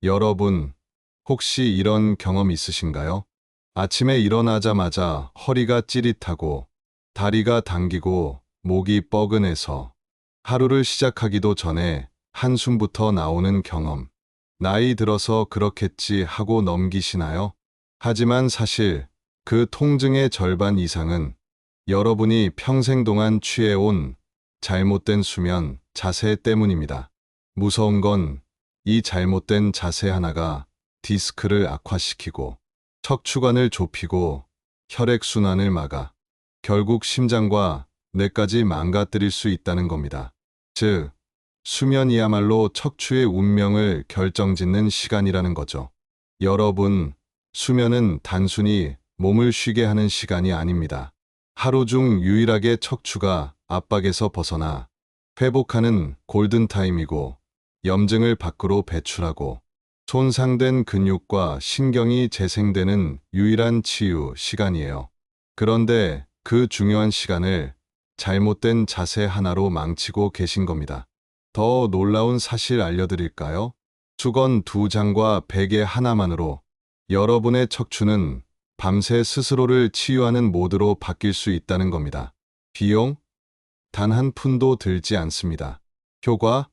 여러분, 혹시 이런 경험 있으신가요? 아침에 일어나자마자 허리가 찌릿하고, 다리가 당기고, 목이 뻐근해서 하루를 시작하기도 전에 한숨부터 나오는 경험. 나이 들어서 그렇겠지 하고 넘기시나요? 하지만 사실 그 통증의 절반 이상은 여러분이 평생 동안 취해온 잘못된 수면 자세 때문입니다. 무서운 건 이 잘못된 자세 하나가 디스크를 악화시키고 척추관을 좁히고 혈액순환을 막아 결국 심장과 뇌까지 망가뜨릴 수 있다는 겁니다. 즉, 수면이야말로 척추의 운명을 결정짓는 시간이라는 거죠. 여러분, 수면은 단순히 몸을 쉬게 하는 시간이 아닙니다. 하루 중 유일하게 척추가 압박에서 벗어나 회복하는 골든타임이고, 염증을 밖으로 배출하고 손상된 근육과 신경이 재생되는 유일한 치유 시간이에요. 그런데 그 중요한 시간을 잘못된 자세 하나로 망치고 계신 겁니다. 더 놀라운 사실 알려드릴까요? 수건 2장과 베개 하나만으로 여러분의 척추는 밤새 스스로를 치유하는 모드로 바뀔 수 있다는 겁니다. 비용? 단 한 푼도 들지 않습니다. 효과?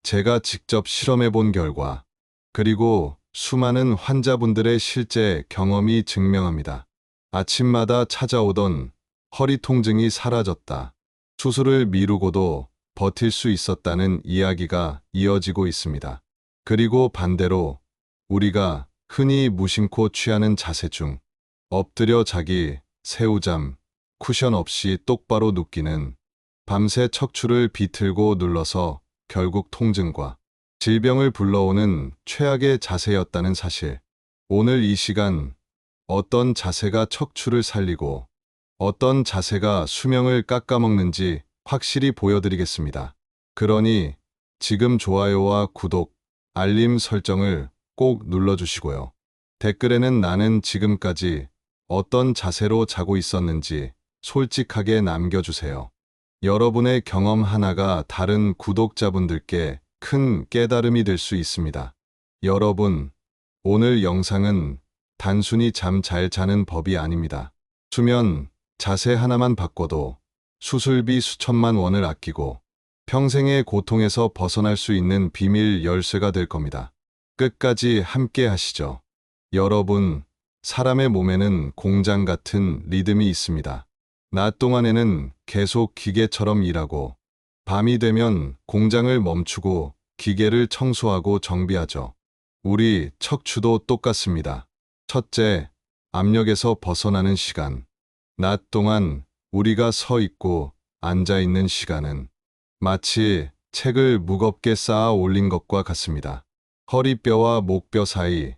제가 직접 실험해 본 결과, 그리고 수많은 환자분들의 실제 경험이 증명합니다. 아침마다 찾아오던 허리 통증이 사라졌다. 수술을 미루고도 버틸 수 있었다는 이야기가 이어지고 있습니다. 그리고 반대로 우리가 흔히 무심코 취하는 자세 중 엎드려 자기, 새우잠, 쿠션 없이 똑바로 눕기는 밤새 척추를 비틀고 눌러서 결국 통증과 질병을 불러오는 최악의 자세였다는 사실. 오늘 이 시간 어떤 자세가 척추를 살리고 어떤 자세가 수명을 깎아먹는지 확실히 보여드리겠습니다. 그러니 지금 좋아요와 구독, 알림 설정을 꼭 눌러주시고요. 댓글에는 나는 지금까지 어떤 자세로 자고 있었는지 솔직하게 남겨주세요. 여러분의 경험 하나가 다른 구독자분들께 큰 깨달음이 될 수 있습니다. 여러분, 오늘 영상은 단순히 잠 잘 자는 법이 아닙니다. 수면, 자세 하나만 바꿔도 수술비 수천만 원을 아끼고 평생의 고통에서 벗어날 수 있는 비밀 열쇠가 될 겁니다. 끝까지 함께 하시죠. 여러분, 사람의 몸에는 공장 같은 리듬이 있습니다. 낮 동안에는 계속 기계처럼 일하고 밤이 되면 공장을 멈추고 기계를 청소하고 정비하죠. 우리 척추도 똑같습니다. 첫째, 압력에서 벗어나는 시간. 낮 동안 우리가 서 있고 앉아 있는 시간은 마치 책을 무겁게 쌓아 올린 것과 같습니다. 허리뼈와 목뼈 사이,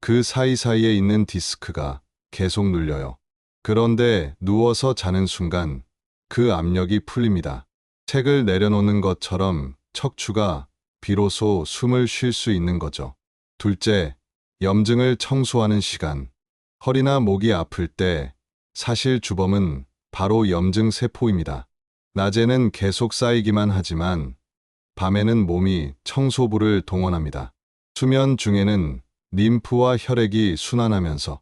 그 사이사이에 있는 디스크가 계속 눌려요. 그런데 누워서 자는 순간 그 압력이 풀립니다. 책을 내려놓는 것처럼 척추가 비로소 숨을 쉴 수 있는 거죠. 둘째, 염증을 청소하는 시간. 허리나 목이 아플 때 사실 주범은 바로 염증 세포입니다. 낮에는 계속 쌓이기만 하지만 밤에는 몸이 청소부를 동원합니다. 수면 중에는 림프와 혈액이 순환하면서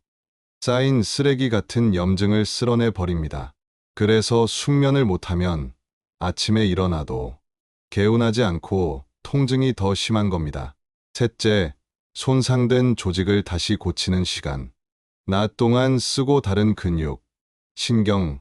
쌓인 쓰레기 같은 염증을 쓸어내 버립니다. 그래서 숙면을 못하면 아침에 일어나도 개운하지 않고 통증이 더 심한 겁니다. 셋째, 손상된 조직을 다시 고치는 시간. 낮 동안 쓰고 다른 근육, 신경,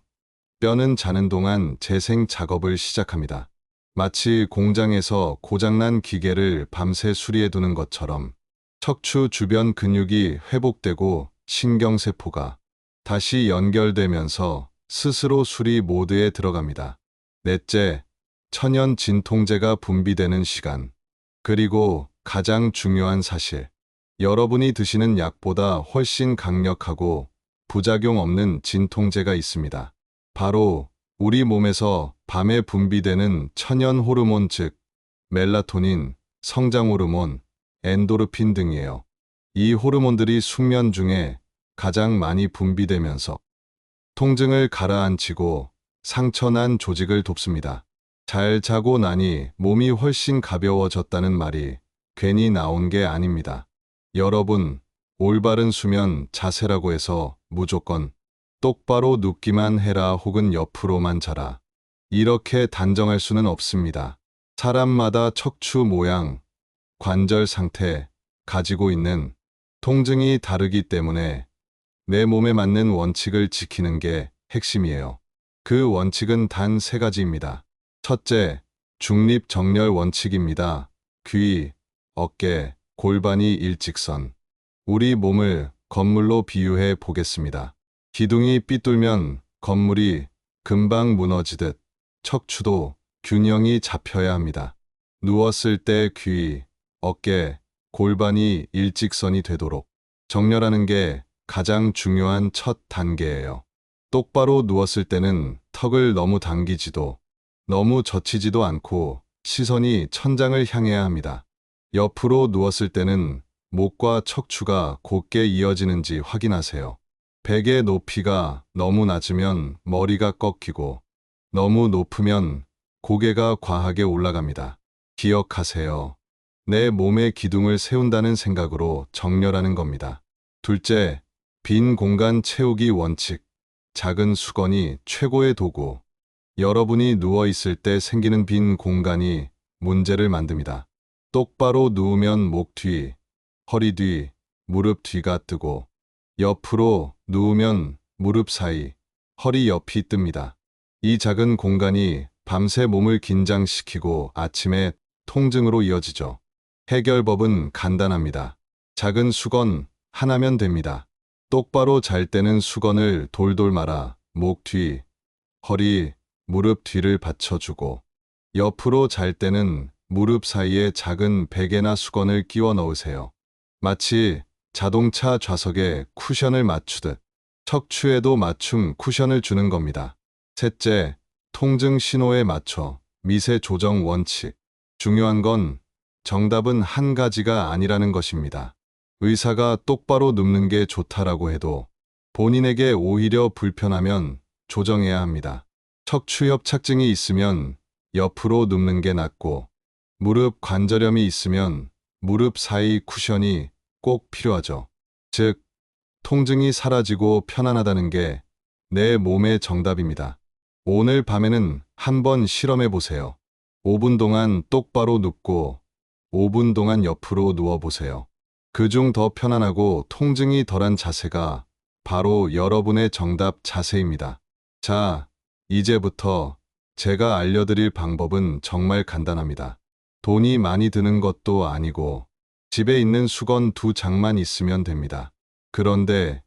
뼈는 자는 동안 재생 작업을 시작합니다. 마치 공장에서 고장난 기계를 밤새 수리해 두는 것처럼 척추 주변 근육이 회복되고 신경세포가 다시 연결되면서 스스로 수리 모드에 들어갑니다. 넷째, 천연 진통제가 분비되는 시간. 그리고 가장 중요한 사실. 여러분이 드시는 약보다 훨씬 강력하고 부작용 없는 진통제가 있습니다. 바로 우리 몸에서 밤에 분비되는 천연 호르몬 즉 멜라토닌, 성장 호르몬, 엔도르핀 등이에요. 이 호르몬들이 숙면 중에 가장 많이 분비되면서 통증을 가라앉히고 상처난 조직을 돕습니다. 잘 자고 나니 몸이 훨씬 가벼워졌다는 말이 괜히 나온 게 아닙니다. 여러분, 올바른 수면 자세라고 해서 무조건 똑바로 눕기만 해라 혹은 옆으로만 자라. 이렇게 단정할 수는 없습니다. 사람마다 척추 모양, 관절 상태, 가지고 있는 통증이 다르기 때문에 내 몸에 맞는 원칙을 지키는 게 핵심이에요. 그 원칙은 단 3가지입니다. 첫째, 중립정렬 원칙입니다. 귀, 어깨, 골반이 일직선. 우리 몸을 건물로 비유해 보겠습니다. 기둥이 삐뚤면 건물이 금방 무너지듯 척추도 균형이 잡혀야 합니다. 누웠을 때 귀, 어깨, 골반이 일직선이 되도록 정렬하는 게 가장 중요한 첫 단계예요. 똑바로 누웠을 때는 턱을 너무 당기지도 너무 젖히지도 않고 시선이 천장을 향해야 합니다. 옆으로 누웠을 때는 목과 척추가 곧게 이어지는지 확인하세요. 베개 높이가 너무 낮으면 머리가 꺾이고 너무 높으면 고개가 과하게 올라갑니다. 기억하세요. 내 몸의 기둥을 세운다는 생각으로 정렬하는 겁니다. 둘째, 빈 공간 채우기 원칙. 작은 수건이 최고의 도구. 여러분이 누워 있을 때 생기는 빈 공간이 문제를 만듭니다. 똑바로 누우면 목 뒤, 허리 뒤, 무릎 뒤가 뜨고 옆으로 누우면 무릎 사이, 허리 옆이 뜹니다. 이 작은 공간이 밤새 몸을 긴장시키고 아침에 통증으로 이어지죠. 해결법은 간단합니다. 작은 수건 하나면 됩니다. 똑바로 잘 때는 수건을 돌돌 말아 목 뒤, 허리, 무릎 뒤를 받쳐주고 옆으로 잘 때는 무릎 사이에 작은 베개나 수건을 끼워 넣으세요. 마치 자동차 좌석에 쿠션을 맞추듯 척추에도 맞춤 쿠션을 주는 겁니다. 셋째, 통증 신호에 맞춰 미세 조정 원칙. 중요한 건 정답은 한 가지가 아니라는 것입니다. 의사가 똑바로 눕는 게 좋다라고 해도 본인에게 오히려 불편하면 조정해야 합니다. 척추 협착증이 있으면 옆으로 눕는 게 낫고 무릎 관절염이 있으면 무릎 사이 쿠션이 꼭 필요하죠. 즉, 통증이 사라지고 편안하다는 게 내 몸의 정답입니다. 오늘 밤에는 한번 실험해 보세요. 5분 동안 똑바로 눕고 5분 동안 옆으로 누워보세요. 그중 더 편안하고 통증이 덜한 자세가 바로 여러분의 정답 자세입니다. 자, 이제부터 제가 알려드릴 방법은 정말 간단합니다. 돈이 많이 드는 것도 아니고 집에 있는 수건 2장만 있으면 됩니다. 그런데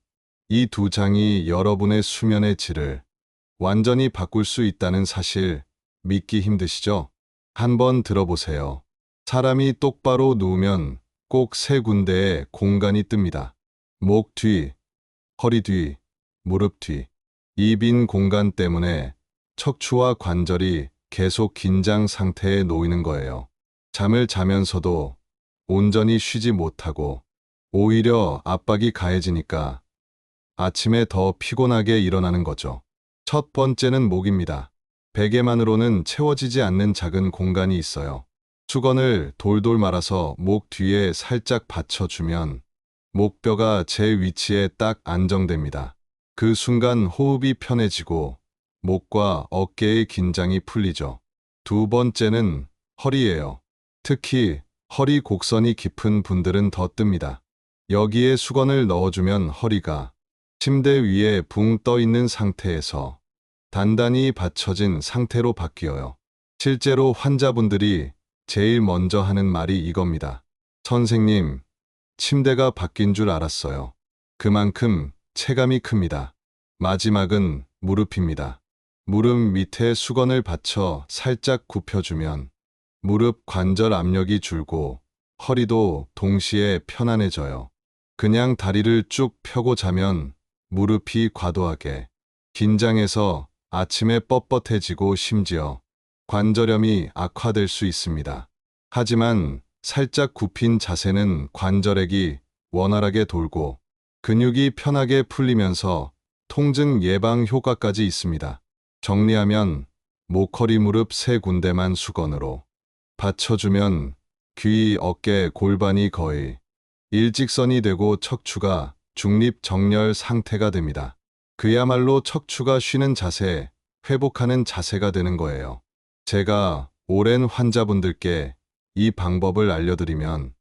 이 2장이 여러분의 수면의 질을 완전히 바꿀 수 있다는 사실 믿기 힘드시죠? 한번 들어보세요. 사람이 똑바로 누우면 꼭 3군데의 공간이 뜹니다. 목 뒤, 허리 뒤, 무릎 뒤. 이 빈 공간 때문에 척추와 관절이 계속 긴장 상태에 놓이는 거예요. 잠을 자면서도 온전히 쉬지 못하고 오히려 압박이 가해지니까 아침에 더 피곤하게 일어나는 거죠. 첫 번째는 목입니다. 베개만으로는 채워지지 않는 작은 공간이 있어요. 수건을 돌돌 말아서 목 뒤에 살짝 받쳐주면 목뼈가 제 위치에 딱 안정됩니다. 그 순간 호흡이 편해지고 목과 어깨의 긴장이 풀리죠. 두 번째는 허리예요. 특히 허리 곡선이 깊은 분들은 더 뜹니다. 여기에 수건을 넣어주면 허리가 침대 위에 붕 떠 있는 상태에서 단단히 받쳐진 상태로 바뀌어요. 실제로 환자분들이 제일 먼저 하는 말이 이겁니다. 선생님, 침대가 바뀐 줄 알았어요. 그만큼 체감이 큽니다. 마지막은 무릎입니다. 무릎 밑에 수건을 받쳐 살짝 굽혀주면 무릎 관절 압력이 줄고 허리도 동시에 편안해져요. 그냥 다리를 쭉 펴고 자면 무릎이 과도하게 긴장해서 아침에 뻣뻣해지고 심지어 관절염이 악화될 수 있습니다. 하지만 살짝 굽힌 자세는 관절액이 원활하게 돌고 근육이 편하게 풀리면서 통증 예방 효과까지 있습니다. 정리하면 목, 허리, 무릎 3군데만 수건으로 받쳐주면 귀, 어깨, 골반이 거의 일직선이 되고 척추가 중립정렬 상태가 됩니다. 그야말로 척추가 쉬는 자세, 회복하는 자세가 되는 거예요. 제가 오랜 환자분들께 이 방법을 알려드리면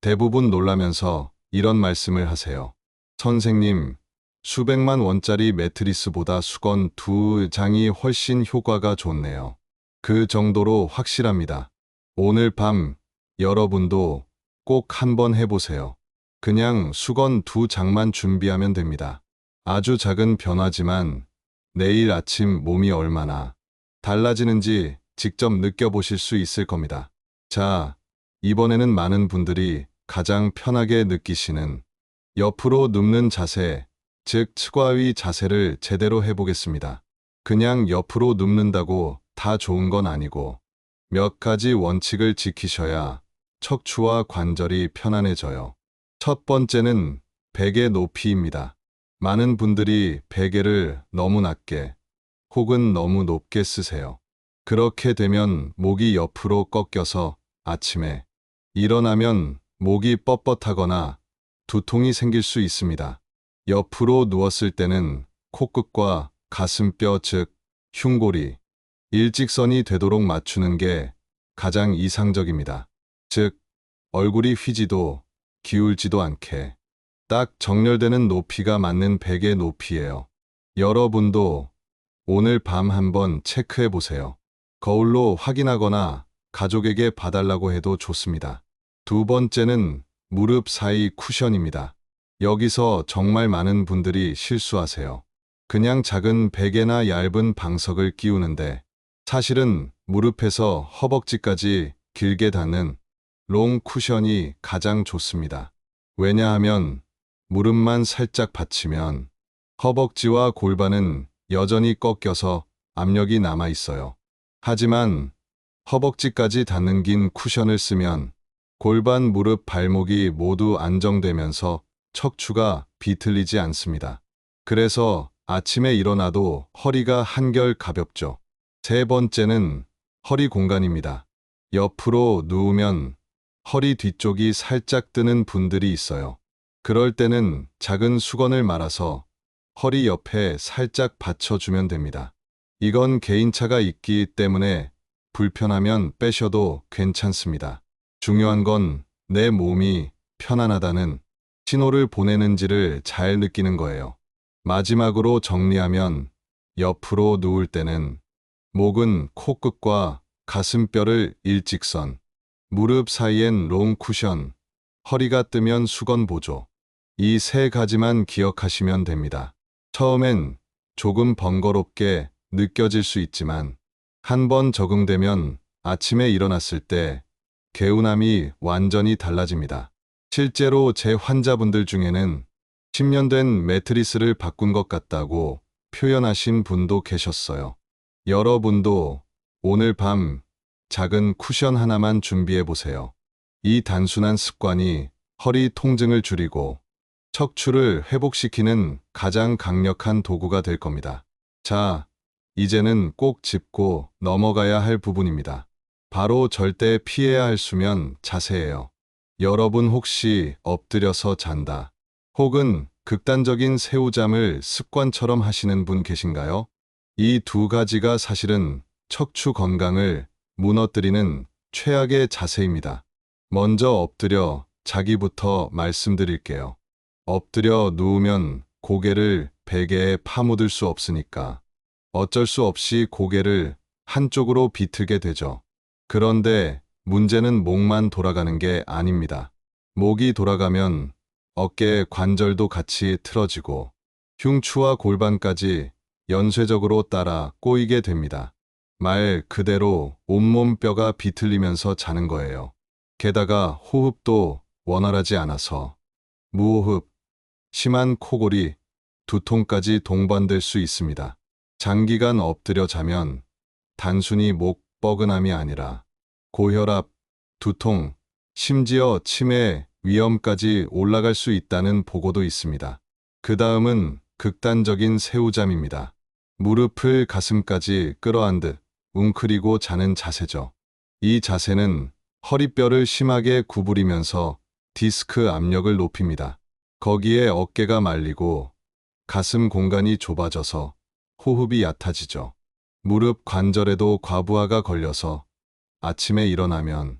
대부분 놀라면서 이런 말씀을 하세요. 선생님, 수백만 원짜리 매트리스보다 수건 2장이 훨씬 효과가 좋네요. 그 정도로 확실합니다. 오늘 밤 여러분도 꼭 한번 해보세요. 그냥 수건 2장만 준비하면 됩니다. 아주 작은 변화지만 내일 아침 몸이 얼마나 달라지는지 직접 느껴보실 수 있을 겁니다. 자, 이번에는 많은 분들이 가장 편하게 느끼시는 옆으로 눕는 자세, 즉 측과위 자세를 제대로 해보겠습니다. 그냥 옆으로 눕는다고 다 좋은 건 아니고 몇 가지 원칙을 지키셔야 척추와 관절이 편안해져요. 첫 번째는 베개 높이입니다. 많은 분들이 베개를 너무 낮게 혹은 너무 높게 쓰세요. 그렇게 되면 목이 옆으로 꺾여서 아침에 일어나면 목이 뻣뻣하거나 두통이 생길 수 있습니다. 옆으로 누웠을 때는 코끝과 가슴뼈 즉 흉골이 일직선이 되도록 맞추는 게 가장 이상적입니다. 즉 얼굴이 휘지도 기울지도 않게 딱 정렬되는 높이가 맞는 베개 높이예요. 여러분도 오늘 밤 한번 체크해 보세요. 거울로 확인하거나 가족에게 봐달라고 해도 좋습니다. 두 번째는 무릎 사이 쿠션입니다. 여기서 정말 많은 분들이 실수하세요. 그냥 작은 베개나 얇은 방석을 끼우는데 사실은 무릎에서 허벅지까지 길게 닿는 롱 쿠션이 가장 좋습니다. 왜냐하면 무릎만 살짝 받치면 허벅지와 골반은 여전히 꺾여서 압력이 남아 있어요. 하지만 허벅지까지 닿는 긴 쿠션을 쓰면 골반, 무릎, 발목이 모두 안정되면서 척추가 비틀리지 않습니다. 그래서 아침에 일어나도 허리가 한결 가볍죠. 세 번째는 허리 공간입니다. 옆으로 누우면 허리 뒤쪽이 살짝 뜨는 분들이 있어요. 그럴 때는 작은 수건을 말아서 허리 옆에 살짝 받쳐주면 됩니다. 이건 개인차가 있기 때문에 불편하면 빼셔도 괜찮습니다. 중요한 건 내 몸이 편안하다는 신호를 보내는지를 잘 느끼는 거예요. 마지막으로 정리하면 옆으로 누울 때는 목은 코끝과 가슴뼈를 일직선, 무릎 사이엔 롱 쿠션, 허리가 뜨면 수건 보조. 이 세 가지만 기억하시면 됩니다. 처음엔 조금 번거롭게 느껴질 수 있지만 한번 적응되면 아침에 일어났을 때 개운함이 완전히 달라집니다. 실제로 제 환자분들 중에는 10년 된 매트리스를 바꾼 것 같다고 표현하신 분도 계셨어요. 여러분도 오늘 밤 작은 쿠션 하나만 준비해 보세요. 이 단순한 습관이 허리 통증을 줄이고 척추를 회복시키는 가장 강력한 도구가 될 겁니다. 자, 이제는 꼭 짚고 넘어가야 할 부분입니다. 바로 절대 피해야 할 수면 자세예요. 여러분 혹시 엎드려서 잔다 혹은 극단적인 새우잠을 습관처럼 하시는 분 계신가요? 이 두 가지가 사실은 척추 건강을 무너뜨리는 최악의 자세입니다. 먼저 엎드려 자기부터 말씀드릴게요. 엎드려 누우면 고개를 베개에 파묻을 수 없으니까 어쩔 수 없이 고개를 한쪽으로 비틀게 되죠. 그런데 문제는 목만 돌아가는 게 아닙니다. 목이 돌아가면 어깨 관절도 같이 틀어지고 흉추와 골반까지 연쇄적으로 따라 꼬이게 됩니다. 말 그대로 온몸 뼈가 비틀리면서 자는 거예요. 게다가 호흡도 원활하지 않아서 무호흡, 심한 코골이, 두통까지 동반될 수 있습니다. 장기간 엎드려 자면 단순히 목 뻐근함이 아니라 고혈압, 두통, 심지어 치매 위험까지 올라갈 수 있다는 보고도 있습니다. 그 다음은 극단적인 새우잠입니다. 무릎을 가슴까지 끌어안듯 웅크리고 자는 자세죠. 이 자세는 허리뼈를 심하게 구부리면서 디스크 압력을 높입니다. 거기에 어깨가 말리고 가슴 공간이 좁아져서 호흡이 얕아지죠. 무릎 관절에도 과부하가 걸려서 아침에 일어나면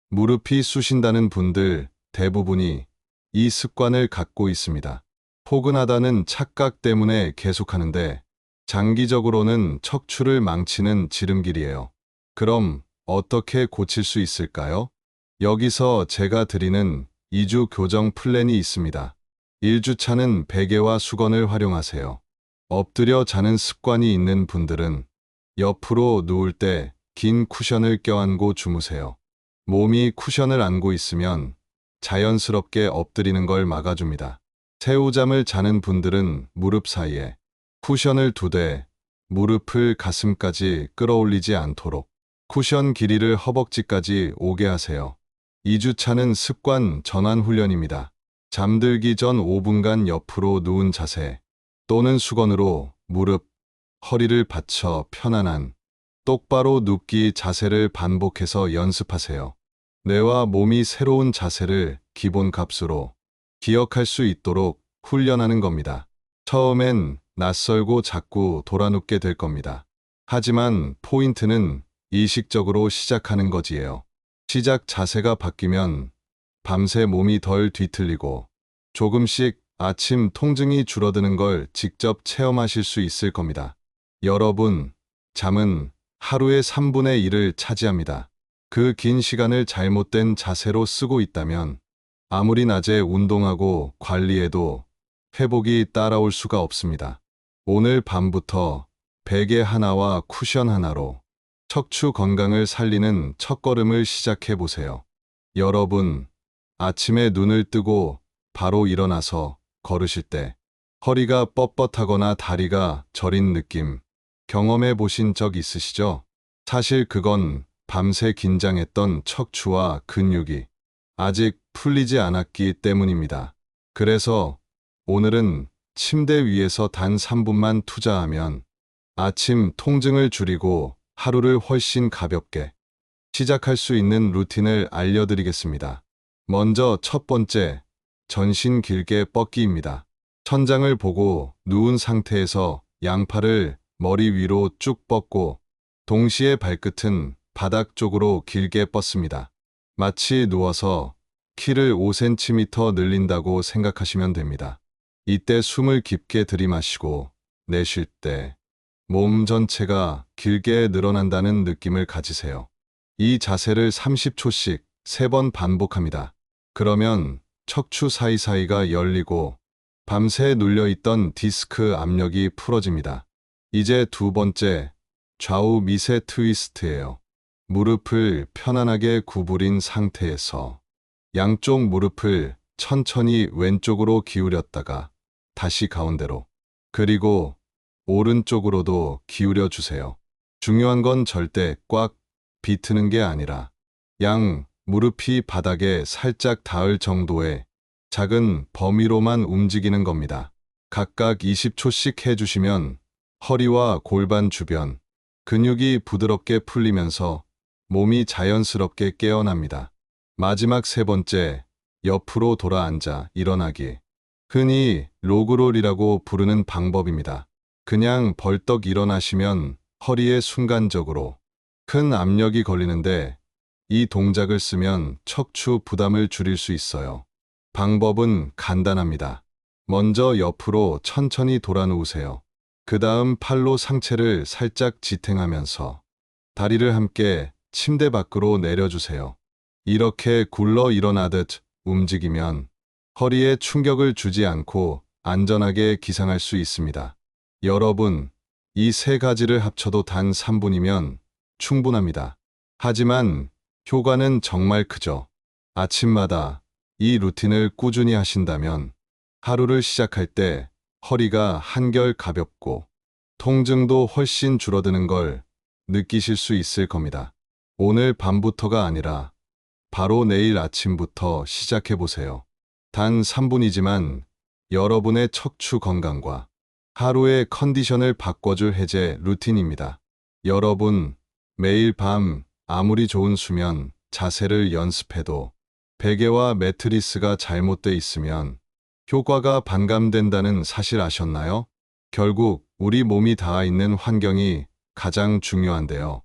무릎이 쑤신다는 분들 대부분이 이 습관을 갖고 있습니다. 포근하다는 착각 때문에 계속하는데 장기적으로는 척추를 망치는 지름길이에요. 그럼 어떻게 고칠 수 있을까요? 여기서 제가 드리는 2주 교정 플랜이 있습니다. 1주차는 베개와 수건을 활용하세요. 엎드려 자는 습관이 있는 분들은 옆으로 누울 때 긴 쿠션을 껴안고 주무세요. 몸이 쿠션을 안고 있으면 자연스럽게 엎드리는 걸 막아줍니다. 새우잠을 자는 분들은 무릎 사이에 쿠션을 두되 무릎을 가슴까지 끌어올리지 않도록 쿠션 길이를 허벅지까지 오게 하세요. 2주차는 습관 전환 훈련입니다. 잠들기 전 5분간 옆으로 누운 자세 또는 수건으로 무릎, 허리를 받쳐 편안한 똑바로 눕기 자세를 반복해서 연습하세요. 뇌와 몸이 새로운 자세를 기본 값으로 기억할 수 있도록 훈련하는 겁니다. 처음엔 낯설고 자꾸 돌아눕게 될 겁니다. 하지만 포인트는 의식적으로 시작하는 거지예요. 시작 자세가 바뀌면 밤새 몸이 덜 뒤틀리고 조금씩 아침 통증이 줄어드는 걸 직접 체험하실 수 있을 겁니다. 여러분, 잠은 하루의 3분의 1을 차지합니다. 그 긴 시간을 잘못된 자세로 쓰고 있다면 아무리 낮에 운동하고 관리해도 회복이 따라올 수가 없습니다. 오늘 밤부터 베개 하나와 쿠션 하나로 척추 건강을 살리는 첫걸음을 시작해 보세요. 여러분, 아침에 눈을 뜨고 바로 일어나서 걸으실 때 허리가 뻣뻣하거나 다리가 저린 느낌 경험해 보신 적 있으시죠? 사실 그건 밤새 긴장했던 척추와 근육이 아직 풀리지 않았기 때문입니다. 그래서 오늘은 침대 위에서 단 3분만 투자하면 아침 통증을 줄이고 하루를 훨씬 가볍게 시작할 수 있는 루틴을 알려드리겠습니다. 먼저 첫 번째, 전신 길게 뻗기입니다. 천장을 보고 누운 상태에서 양팔을 머리 위로 쭉 뻗고 동시에 발끝은 바닥 쪽으로 길게 뻗습니다. 마치 누워서 키를 5cm 늘린다고 생각하시면 됩니다. 이때 숨을 깊게 들이마시고 내쉴 때 몸 전체가 길게 늘어난다는 느낌을 가지세요. 이 자세를 30초씩 3번 반복합니다. 그러면 척추 사이사이가 열리고 밤새 눌려있던 디스크 압력이 풀어집니다. 이제 두 번째, 좌우 미세 트위스트예요. 무릎을 편안하게 구부린 상태에서 양쪽 무릎을 천천히 왼쪽으로 기울였다가 다시 가운데로, 그리고 오른쪽으로도 기울여 주세요. 중요한 건 절대 꽉 비트는 게 아니라 양 무릎이 바닥에 살짝 닿을 정도의 작은 범위로만 움직이는 겁니다. 각각 20초씩 해주시면 허리와 골반 주변 근육이 부드럽게 풀리면서 몸이 자연스럽게 깨어납니다. 마지막 세 번째, 옆으로 돌아 앉아 일어나기. 흔히 로그롤이라고 부르는 방법입니다. 그냥 벌떡 일어나시면 허리에 순간적으로 큰 압력이 걸리는데 이 동작을 쓰면 척추 부담을 줄일 수 있어요. 방법은 간단합니다. 먼저 옆으로 천천히 돌아 누우세요. 그 다음 팔로 상체를 살짝 지탱하면서 다리를 함께 침대 밖으로 내려주세요. 이렇게 굴러 일어나듯 움직이면 허리에 충격을 주지 않고 안전하게 기상할 수 있습니다. 여러분, 이 세 가지를 합쳐도 단 3분이면 충분합니다. 하지만 효과는 정말 크죠. 아침마다 이 루틴을 꾸준히 하신다면 하루를 시작할 때 허리가 한결 가볍고 통증도 훨씬 줄어드는 걸 느끼실 수 있을 겁니다. 오늘 밤부터가 아니라 바로 내일 아침부터 시작해 보세요. 단 3분이지만 여러분의 척추 건강과 하루의 컨디션을 바꿔줄 해제 루틴입니다. 여러분, 매일 밤 아무리 좋은 수면, 자세를 연습해도 베개와 매트리스가 잘못돼 있으면 효과가 반감된다는 사실 아셨나요? 결국 우리 몸이 닿아 있는 환경이 가장 중요한데요.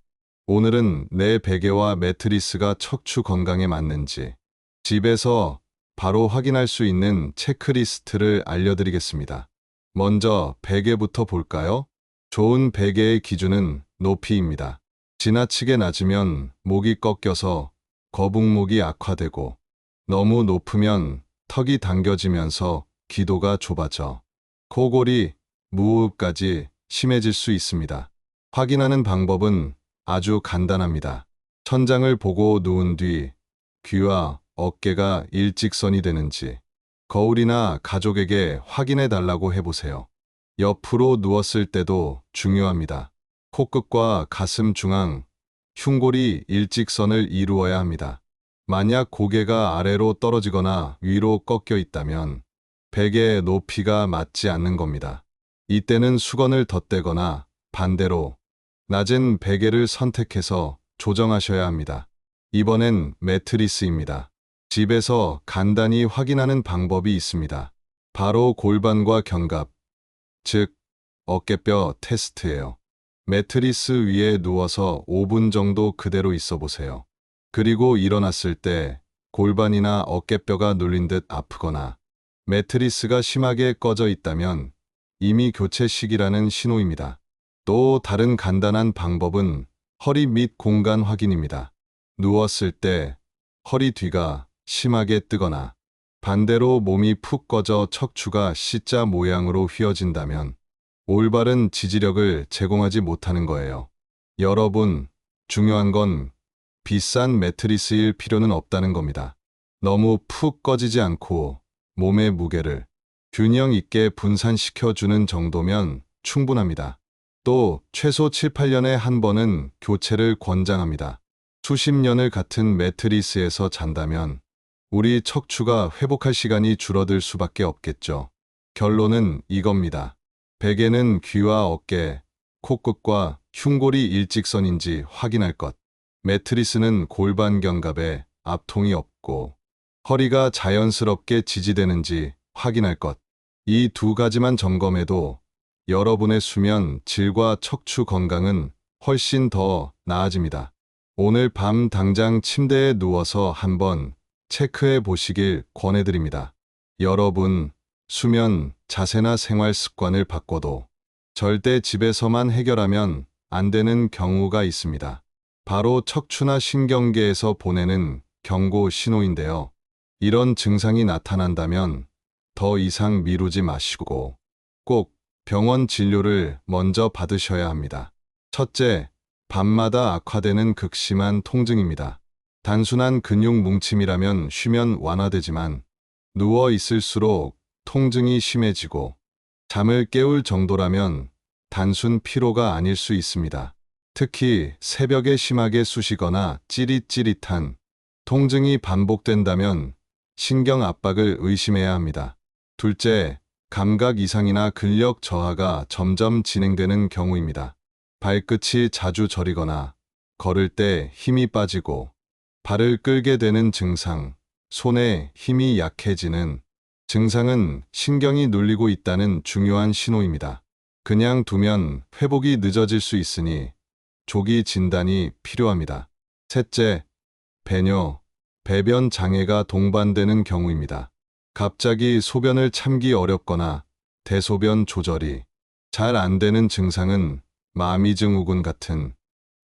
오늘은 내 베개와 매트리스가 척추 건강에 맞는지 집에서 바로 확인할 수 있는 체크리스트를 알려드리겠습니다. 먼저 베개부터 볼까요? 좋은 베개의 기준은 높이입니다. 지나치게 낮으면 목이 꺾여서 거북목이 악화되고 너무 높으면 턱이 당겨지면서 기도가 좁아져 코골이, 무호흡까지 심해질 수 있습니다. 확인하는 방법은 아주 간단합니다. 천장을 보고 누운 뒤 귀와 어깨가 일직선이 되는지 거울이나 가족에게 확인해 달라고 해보세요. 옆으로 누웠을 때도 중요합니다. 코끝과 가슴 중앙, 흉골이 일직선을 이루어야 합니다. 만약 고개가 아래로 떨어지거나 위로 꺾여 있다면 베개의 높이가 맞지 않는 겁니다. 이때는 수건을 덧대거나 반대로 낮은 베개를 선택해서 조정하셔야 합니다. 이번엔 매트리스입니다. 집에서 간단히 확인하는 방법이 있습니다. 바로 골반과 견갑, 즉 어깨뼈 테스트예요. 매트리스 위에 누워서 5분 정도 그대로 있어 보세요. 그리고 일어났을 때 골반이나 어깨뼈가 눌린 듯 아프거나 매트리스가 심하게 꺼져 있다면 이미 교체 시기라는 신호입니다. 또 다른 간단한 방법은 허리 및 공간 확인입니다. 누웠을 때 허리 뒤가 심하게 뜨거나 반대로 몸이 푹 꺼져 척추가 C자 모양으로 휘어진다면 올바른 지지력을 제공하지 못하는 거예요. 여러분, 중요한 건 비싼 매트리스일 필요는 없다는 겁니다. 너무 푹 꺼지지 않고 몸의 무게를 균형 있게 분산시켜주는 정도면 충분합니다. 또 최소 7, 8년에 한 번은 교체를 권장합니다. 수십 년을 같은 매트리스에서 잔다면 우리 척추가 회복할 시간이 줄어들 수밖에 없겠죠. 결론은 이겁니다. 베개는 귀와 어깨, 코끝과 흉골이 일직선인지 확인할 것. 매트리스는 골반 견갑에 압통이 없고 허리가 자연스럽게 지지되는지 확인할 것. 이 두 가지만 점검해도 여러분의 수면 질과 척추 건강은 훨씬 더 나아집니다. 오늘 밤 당장 침대에 누워서 한번 체크해 보시길 권해드립니다. 여러분, 수면, 자세나 생활 습관을 바꿔도 절대 집에서만 해결하면 안 되는 경우가 있습니다. 바로 척추나 신경계에서 보내는 경고 신호인데요. 이런 증상이 나타난다면 더 이상 미루지 마시고 꼭 병원 진료를 먼저 받으셔야 합니다. 첫째, 밤마다 악화되는 극심한 통증입니다. 단순한 근육 뭉침이라면 쉬면 완화되지만 누워 있을수록 통증이 심해지고 잠을 깨울 정도라면 단순 피로가 아닐 수 있습니다. 특히 새벽에 심하게 쑤시거나 찌릿찌릿한 통증이 반복된다면 신경 압박을 의심해야 합니다. 둘째, 감각 이상이나 근력 저하가 점점 진행되는 경우입니다. 발끝이 자주 저리거나 걸을 때 힘이 빠지고 발을 끌게 되는 증상, 손에 힘이 약해지는 증상은 신경이 눌리고 있다는 중요한 신호입니다. 그냥 두면 회복이 늦어질 수 있으니 조기 진단이 필요합니다. 셋째, 배뇨, 배변 장애가 동반되는 경우입니다. 갑자기 소변을 참기 어렵거나 대소변 조절이 잘 안 되는 증상은 마미증후군 같은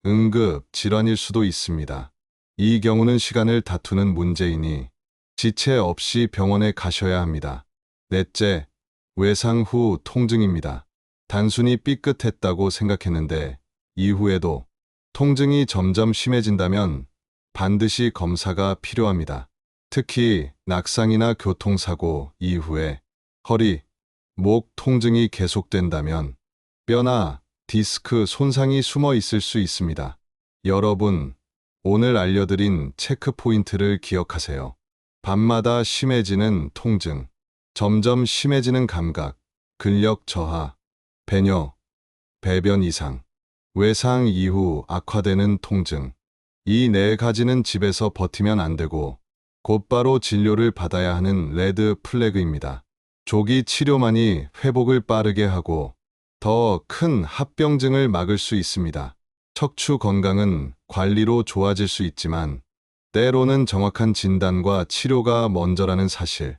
응급 질환일 수도 있습니다. 이 경우는 시간을 다투는 문제이니 지체 없이 병원에 가셔야 합니다. 넷째, 외상 후 통증입니다. 단순히 삐끗했다고 생각했는데 이후에도 통증이 점점 심해진다면 반드시 검사가 필요합니다. 특히 낙상이나 교통사고 이후에 허리, 목 통증이 계속된다면 뼈나 디스크 손상이 숨어 있을 수 있습니다. 여러분, 오늘 알려드린 체크 포인트를 기억하세요. 밤마다 심해지는 통증, 점점 심해지는 감각, 근력 저하, 배뇨, 배변 이상, 외상 이후 악화되는 통증, 이 네 가지는 집에서 버티면 안 되고 곧바로 진료를 받아야 하는 레드 플래그입니다. 조기 치료만이 회복을 빠르게 하고 더 큰 합병증을 막을 수 있습니다. 척추 건강은 관리로 좋아질 수 있지만 때로는 정확한 진단과 치료가 먼저라는 사실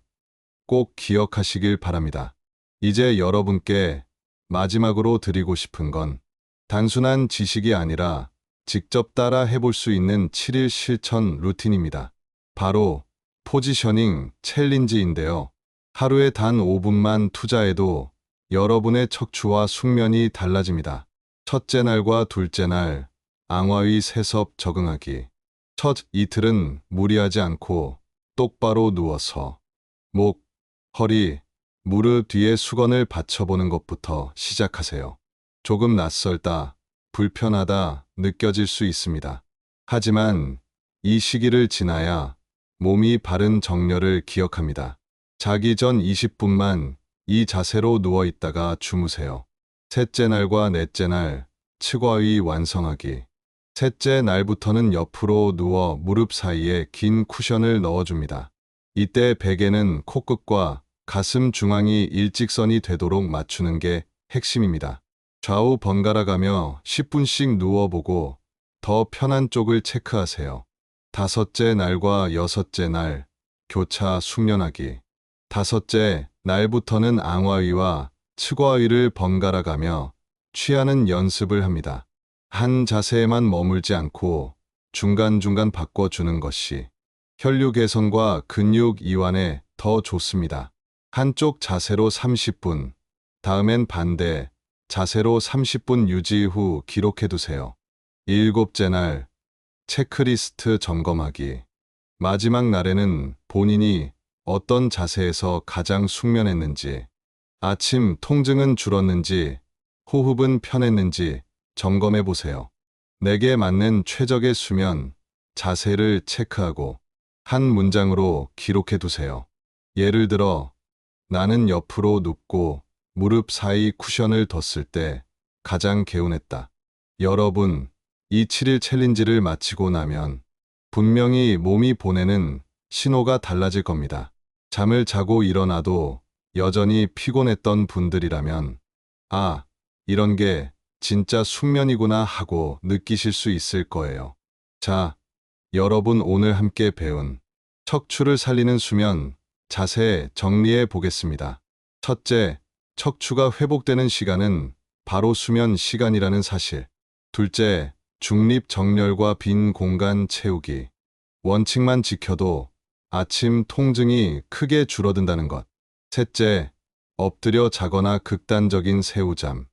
꼭 기억하시길 바랍니다. 이제 여러분께 마지막으로 드리고 싶은 건 단순한 지식이 아니라 직접 따라 해볼 수 있는 7일 실천 루틴입니다. 바로 포지셔닝 챌린지인데요. 하루에 단 5분만 투자해도 여러분의 척추와 숙면이 달라집니다. 첫째 날과 둘째 날, 앙화의 세섭 적응하기. 첫 이틀은 무리하지 않고 똑바로 누워서 목, 허리, 무릎 뒤에 수건을 받쳐보는 것부터 시작하세요. 조금 낯설다, 불편하다 느껴질 수 있습니다. 하지만 이 시기를 지나야 몸이 바른 정렬을 기억합니다. 자기 전 20분만 이 자세로 누워 있다가 주무세요. 셋째 날과 넷째 날, 츠과의 완성하기. 셋째 날부터는 옆으로 누워 무릎 사이에 긴 쿠션을 넣어줍니다. 이때 베개는 코끝과 가슴 중앙이 일직선이 되도록 맞추는 게 핵심입니다. 좌우 번갈아 가며 10분씩 누워보고 더 편한 쪽을 체크하세요. 다섯째 날과 여섯째 날, 교차 숙련하기. 다섯째 날부터는 앙화의와 츠과의를 번갈아 가며 취하는 연습을 합니다. 한 자세에만 머물지 않고 중간중간 바꿔주는 것이 혈류 개선과 근육 이완에 더 좋습니다. 한쪽 자세로 30분, 다음엔 반대 자세로 30분 유지 후 기록해두세요. 일곱째 날, 체크리스트 점검하기. 마지막 날에는 본인이 어떤 자세에서 가장 숙면했는지, 아침 통증은 줄었는지, 호흡은 편했는지 점검해 보세요. 내게 맞는 최적의 수면, 자세를 체크하고 한 문장으로 기록해 두세요. 예를 들어, 나는 옆으로 눕고 무릎 사이 쿠션을 뒀을 때 가장 개운했다. 여러분, 이 7일 챌린지를 마치고 나면 분명히 몸이 보내는 신호가 달라질 겁니다. 잠을 자고 일어나도 여전히 피곤했던 분들이라면, 아, 이런 게 진짜 숙면이구나 하고 느끼실 수 있을 거예요. 자, 여러분 오늘 함께 배운 척추를 살리는 수면, 자세 정리해 보겠습니다. 첫째, 척추가 회복되는 시간은 바로 수면 시간이라는 사실. 둘째, 중립 정렬과 빈 공간 채우기. 원칙만 지켜도 아침 통증이 크게 줄어든다는 것. 셋째, 엎드려 자거나 극단적인 새우잠.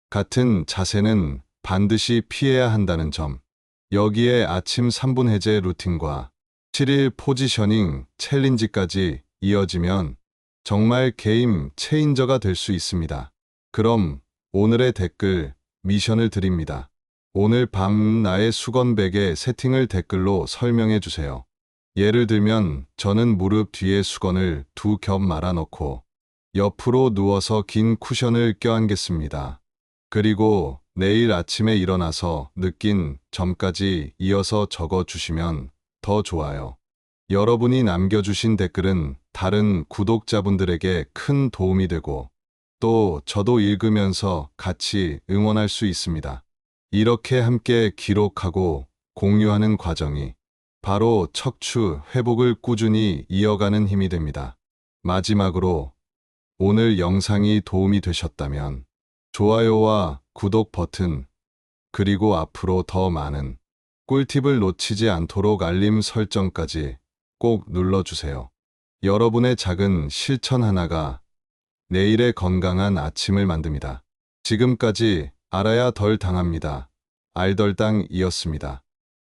같은 자세는 반드시 피해야 한다는 점. 여기에 아침 3분 해제 루틴과 7일 포지셔닝 챌린지까지 이어지면 정말 게임 체인저가 될 수 있습니다. 그럼 오늘의 댓글 미션을 드립니다. 오늘 밤 나의 수건 베개 세팅을 댓글로 설명해 주세요. 예를 들면 저는 무릎 뒤에 수건을 2겹 말아 넣고 옆으로 누워서 긴 쿠션을 껴안겠습니다. 그리고 내일 아침에 일어나서 느낀 점까지 이어서 적어 주시면 더 좋아요. 여러분이 남겨주신 댓글은 다른 구독자분들에게 큰 도움이 되고 또 저도 읽으면서 같이 응원할 수 있습니다. 이렇게 함께 기록하고 공유하는 과정이 바로 척추 회복을 꾸준히 이어가는 힘이 됩니다. 마지막으로 오늘 영상이 도움이 되셨다면 좋아요와 구독 버튼, 그리고 앞으로 더 많은 꿀팁을 놓치지 않도록 알림 설정까지 꼭 눌러주세요. 여러분의 작은 실천 하나가 내일의 건강한 아침을 만듭니다. 지금까지 알아야 덜 당합니다. 알덜당이었습니다.